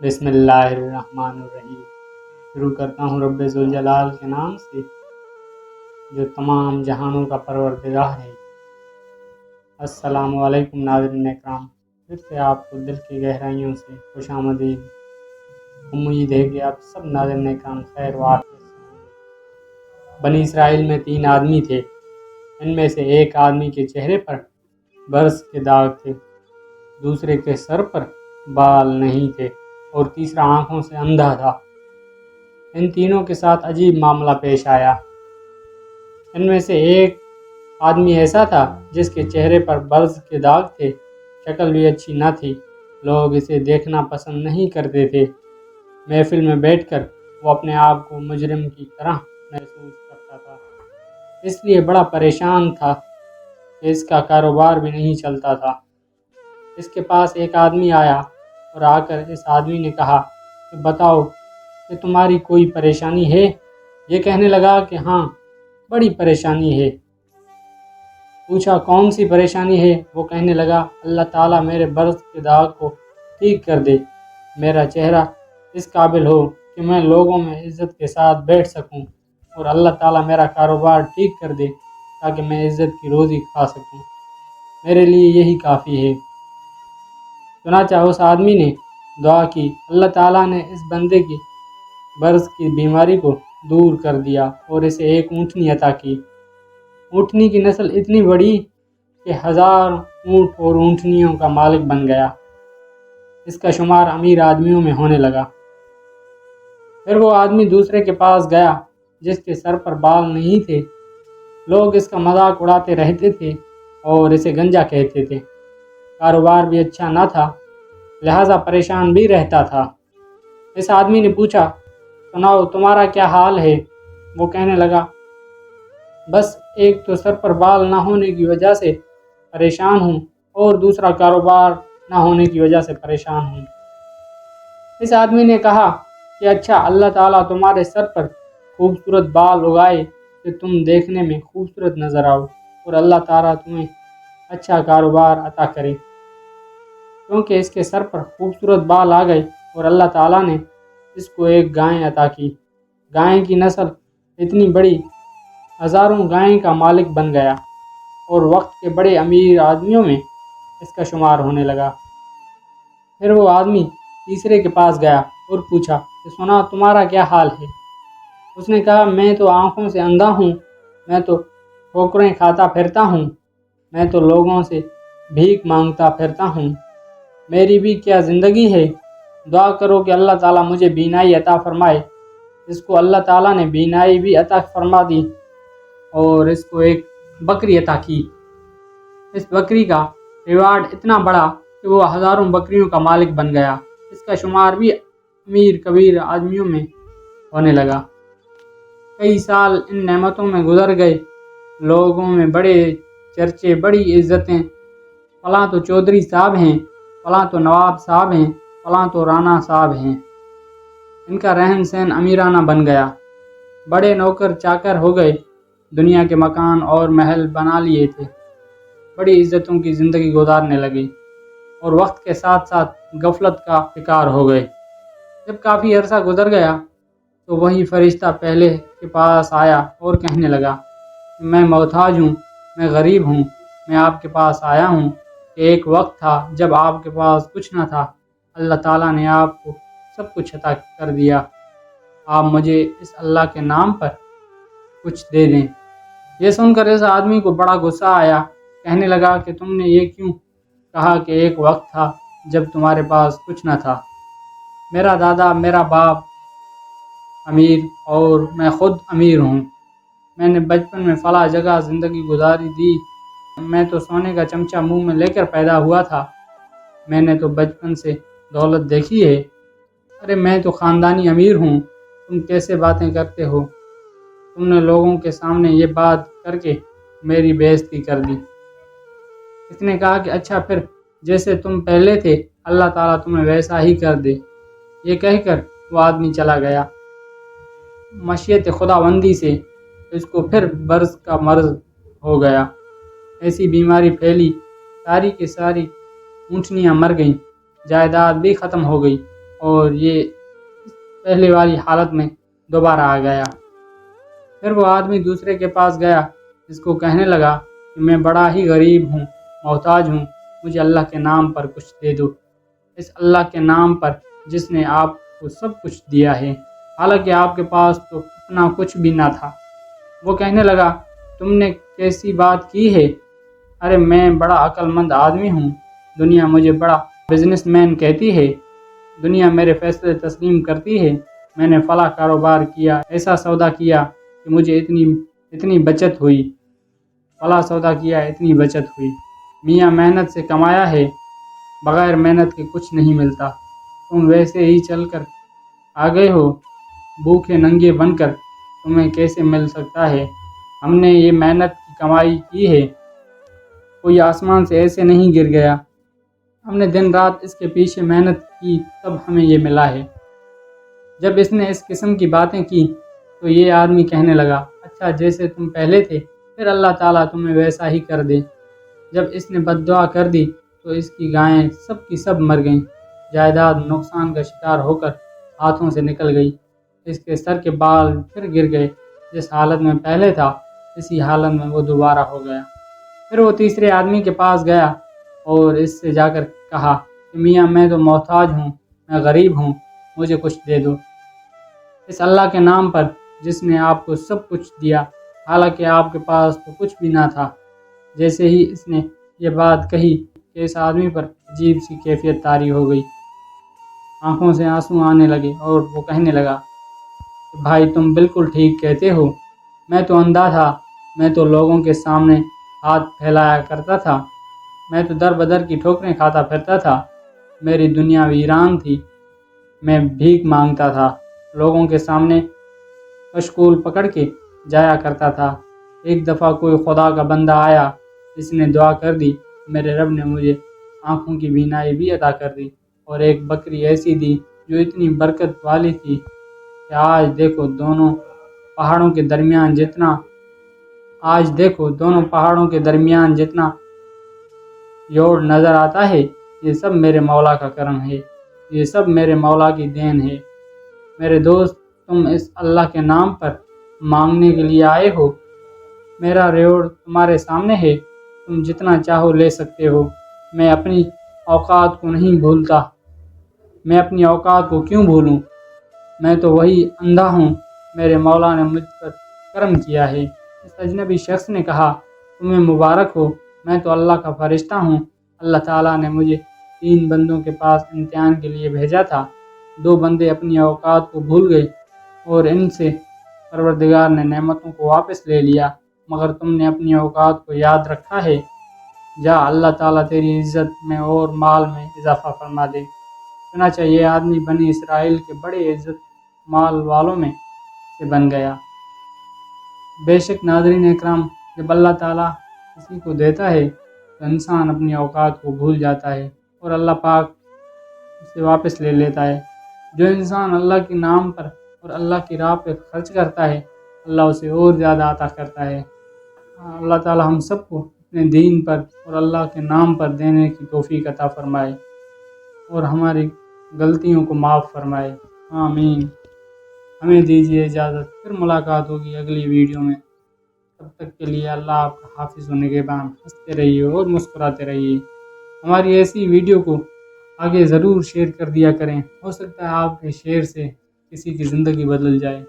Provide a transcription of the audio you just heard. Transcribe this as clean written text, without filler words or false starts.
بسم اللہ الرحمن الرحیم۔ شروع کرتا ہوں رب ذوالجلال کے نام سے جو تمام جہانوں کا پروردگار ہے۔ السلام علیکم ناظرین اکرام، پھر سے آپ کو دل کی گہرائیوں سے خوش آمدید۔ امید ہے کہ آپ سب ناظرین اکرام خیر و عافیت سے ہوں گے۔ بنی اسرائیل میں 3 آدمی تھے۔ ان میں سے ایک آدمی کے چہرے پر برس کے داغ تھے، دوسرے کے سر پر بال نہیں تھے اور تیسرا آنکھوں سے اندھا تھا۔ ان تینوں کے ساتھ عجیب معاملہ پیش آیا۔ ان میں سے ایک آدمی ایسا تھا جس کے چہرے پر برس کے داغ تھے، شکل بھی اچھی نہ تھی، لوگ اسے دیکھنا پسند نہیں کرتے تھے۔ محفل میں بیٹھ کر وہ اپنے آپ کو مجرم کی طرح محسوس کرتا تھا، اس لیے بڑا پریشان تھا کہ اس کا کاروبار بھی نہیں چلتا تھا۔ اس کے پاس ایک آدمی آیا اور آ کر اس آدمی نے کہا کہ بتاؤ کہ تمہاری کوئی پریشانی ہے؟ یہ کہنے لگا کہ ہاں، بڑی پریشانی ہے۔ پوچھا کون سی پریشانی ہے؟ وہ کہنے لگا اللہ تعالیٰ میرے برس کے داغ کو ٹھیک کر دے، میرا چہرہ اس قابل ہو کہ میں لوگوں میں عزت کے ساتھ بیٹھ سکوں، اور اللہ تعالیٰ میرا کاروبار ٹھیک کر دے تاکہ میں عزت کی روزی کھا سکوں، میرے لیے یہی کافی ہے۔ چنانچہ اس آدمی نے دعا کی، اللہ تعالیٰ نے اس بندے کی برس کی بیماری کو دور کر دیا اور اسے ایک اونٹنی عطا کی۔ اونٹنی کی نسل اتنی بڑی کہ 1000 اونٹ اور اونٹنیوں کا مالک بن گیا۔ اس کا شمار امیر آدمیوں میں ہونے لگا۔ پھر وہ آدمی دوسرے کے پاس گیا جس کے سر پر بال نہیں تھے۔ لوگ اس کا مذاق اڑاتے رہتے تھے اور اسے گنجا کہتے تھے۔ کاروبار بھی اچھا نہ تھا، لہذا پریشان بھی رہتا تھا۔ اس آدمی نے پوچھا سناؤ تمہارا کیا حال ہے؟ وہ کہنے لگا بس ایک تو سر پر بال نہ ہونے کی وجہ سے پریشان ہوں اور دوسرا کاروبار نہ ہونے کی وجہ سے پریشان ہوں۔ اس آدمی نے کہا کہ اچھا، اللہ تعالیٰ تمہارے سر پر خوبصورت بال اگائے کہ تم دیکھنے میں خوبصورت نظر آؤ، اور اللہ تعالیٰ تمہیں اچھا کاروبار عطا کرے۔ کیونکہ اس کے سر پر خوبصورت بال آ گئے اور اللہ تعالیٰ نے اس کو ایک گائے عطا کی۔ گائے کی نسل اتنی بڑی، 1000 گائے کا مالک بن گیا اور وقت کے بڑے امیر آدمیوں میں اس کا شمار ہونے لگا۔ پھر وہ آدمی تیسرے کے پاس گیا اور پوچھا کہ سنا تمہارا کیا حال ہے؟ اس نے کہا میں تو آنکھوں سے اندھا ہوں، میں تو ٹھوکریں کھاتا پھرتا ہوں، میں تو لوگوں سے بھیک مانگتا پھرتا ہوں، میری بھی کیا زندگی ہے؟ دعا کرو کہ اللہ تعالیٰ مجھے بینائی عطا فرمائے۔ اس کو اللہ تعالیٰ نے بینائی بھی عطا فرما دی اور اس کو ایک بکری عطا کی۔ اس بکری کا ریوارڈ اتنا بڑا کہ وہ 1000 بکریوں کا مالک بن گیا۔ اس کا شمار بھی امیر کبیر آدمیوں میں ہونے لگا۔ کئی سال ان نعمتوں میں گزر گئے، لوگوں میں بڑے چرچے، بڑی عزتیں، فلاں تو چودھری صاحب ہیں، فلاں تو نواب صاحب ہیں، فلاں تو رانا صاحب ہیں۔ ان کا رہن سہن امیرانہ بن گیا، بڑے نوکر چاکر ہو گئے، دنیا کے مکان اور محل بنا لیے تھے، بڑی عزتوں کی زندگی گزارنے لگے اور وقت کے ساتھ ساتھ غفلت کا شکار ہو گئے۔ جب کافی عرصہ گزر گیا تو وہی فرشتہ پہلے کے پاس آیا اور کہنے لگا کہ میں محتاج ہوں، میں غریب ہوں، میں آپ کے پاس آیا ہوں کہ ایک وقت تھا جب آپ کے پاس کچھ نہ تھا، اللہ تعالیٰ نے آپ کو سب کچھ عطا کر دیا، آپ مجھے اس اللہ کے نام پر کچھ دے دیں۔ یہ سن کر اس آدمی کو بڑا غصہ آیا، کہنے لگا کہ تم نے یہ کیوں کہا کہ ایک وقت تھا جب تمہارے پاس کچھ نہ تھا؟ میرا دادا، میرا باپ امیر اور میں خود امیر ہوں، میں نے بچپن میں فلاں جگہ زندگی گزاری دی، میں تو سونے کا چمچہ منہ میں لے کر پیدا ہوا تھا، میں نے تو بچپن سے دولت دیکھی ہے، ارے میں تو خاندانی امیر ہوں، تم کیسے باتیں کرتے ہو؟ تم نے لوگوں کے سامنے یہ بات کر کے میری بے عزتی کر دی۔ اس نے کہا کہ اچھا، پھر جیسے تم پہلے تھے اللہ تعالیٰ تمہیں ویسا ہی کر دے۔ یہ کہہ کر وہ آدمی چلا گیا۔ مشیت خداوندی سے اس کو پھر برس کا مرض ہو گیا، ایسی بیماری پھیلی، ساری کی ساری اونٹنیاں مر گئیں، جائیداد بھی ختم ہو گئی، اور یہ پہلے والی حالت میں دوبارہ آ گیا۔ پھر وہ آدمی دوسرے کے پاس گیا، جس کو کہنے لگا کہ میں بڑا ہی غریب ہوں، محتاج ہوں، مجھے اللہ کے نام پر کچھ دے دو، اس اللہ کے نام پر جس نے آپ کو سب کچھ دیا ہے، حالانکہ آپ کے پاس تو اپنا کچھ بھی نہ تھا۔ وہ کہنے لگا تم نے کیسی بات کی ہے؟ ارے میں بڑا عقل مند آدمی ہوں، دنیا مجھے بڑا بزنس مین کہتی ہے، دنیا میرے فیصلے تسلیم کرتی ہے، میں نے فلاں کاروبار کیا، ایسا سودا کیا کہ مجھے اتنی بچت ہوئی، فلاں سودا کیا اتنی بچت ہوئی، میاں محنت سے کمایا ہے، بغیر محنت کے کچھ نہیں ملتا، تم ویسے ہی چل کر آ گئے ہو، بھوکے ننگے بن کر تمہیں کیسے مل سکتا ہے؟ ہم نے یہ محنت کی کمائی کی ہے، کوئی آسمان سے ایسے نہیں گر گیا، ہم نے دن رات اس کے پیچھے محنت کی تب ہمیں یہ ملا ہے۔ جب اس نے اس قسم کی باتیں کی تو یہ آدمی کہنے لگا اچھا جیسے تم پہلے تھے پھر اللہ تعالیٰ تمہیں ویسا ہی کر دے۔ جب اس نے بد دعا کر دی تو اس کی گائیں سب کی سب مر گئیں، جائیداد نقصان کا شکار ہو کر ہاتھوں سے نکل گئی، اس کے سر کے بال پھر گر گئے، جس حالت میں پہلے تھا اسی حالت میں وہ دوبارہ ہو گیا۔ پھر وہ تیسرے آدمی کے پاس گیا اور اس سے جا کر کہا کہ میاں میں تو محتاج ہوں، میں غریب ہوں، مجھے کچھ دے دو، اس اللہ کے نام پر جس نے آپ کو سب کچھ دیا، حالانکہ آپ کے پاس تو کچھ بھی نہ تھا۔ جیسے ہی اس نے یہ بات کہی کہ اس آدمی پر عجیب سی کیفیت طاری ہو گئی، آنکھوں سے آنسو آنے لگے اور وہ کہنے لگا کہ بھائی تم بالکل ٹھیک کہتے ہو، میں تو اندھا تھا، میں تو لوگوں کے سامنے ہاتھ پھیلایا کرتا تھا، میں تو در بدر کی ٹھوکریں کھاتا پھرتا تھا، میری دنیا ویران تھی، میں بھیک مانگتا تھا، لوگوں کے سامنے کشکول پکڑ کے جایا کرتا تھا۔ ایک دفعہ کوئی خدا کا بندہ آیا، اس نے دعا کر دی، میرے رب نے مجھے آنکھوں کی بینائی بھی عطا کر دی اور ایک بکری ایسی دی جو اتنی برکت والی تھی کہ آج دیکھو دونوں پہاڑوں کے درمیان جتنا یوڑ نظر آتا ہے، یہ سب میرے مولا کا کرم ہے، یہ سب میرے مولا کی دین ہے۔ میرے دوست تم اس اللہ کے نام پر مانگنے کے لیے آئے ہو، میرا ریوڑ تمہارے سامنے ہے، تم جتنا چاہو لے سکتے ہو، میں اپنی اوقات کو نہیں بھولتا، میں اپنی اوقات کو کیوں بھولوں، میں تو وہی اندھا ہوں، میرے مولا نے مجھ پر کرم کیا ہے۔ اس اجنبی شخص نے کہا تمہیں مبارک ہو، میں تو اللہ کا فرشتہ ہوں، اللہ تعالیٰ نے مجھے 3 بندوں کے پاس امتحان کے لیے بھیجا تھا، 2 بندے اپنی اوقات کو بھول گئے اور ان سے پروردگار نے نعمتوں کو واپس لے لیا، مگر تم نے اپنی اوقات کو یاد رکھا ہے، جا اللہ تعالیٰ تیری عزت میں اور مال میں اضافہ فرما دے۔ چنانچہ یہ آدمی بنی اسرائیل کے بڑے عزت مال والوں میں سے بن گیا۔ بے شک ناظرین اکرام، جب اللہ تعالیٰ کسی کو دیتا ہے تو انسان اپنی اوقات کو بھول جاتا ہے اور اللہ پاک اسے واپس لے لیتا ہے۔ جو انسان اللہ کے نام پر اور اللہ کی راہ پہ خرچ کرتا ہے، اللہ اسے اور زیادہ عطا کرتا ہے۔ اللہ تعالیٰ ہم سب کو اپنے دین پر اور اللہ کے نام پر دینے کی توفیق عطا فرمائے اور ہماری غلطیوں کو معاف فرمائے، آمین۔ ہمیں دیجیے اجازت، پھر ملاقات ہوگی اگلی ویڈیو میں، تب تک کے لیے اللہ آپ کا حافظ و نگہبان، ہنستے رہیے اور مسکراتے رہیے۔ ہماری ایسی ویڈیو کو آگے ضرور شیئر کر دیا کریں، ہو سکتا ہے آپ کے شیئر سے کسی کی زندگی بدل جائے۔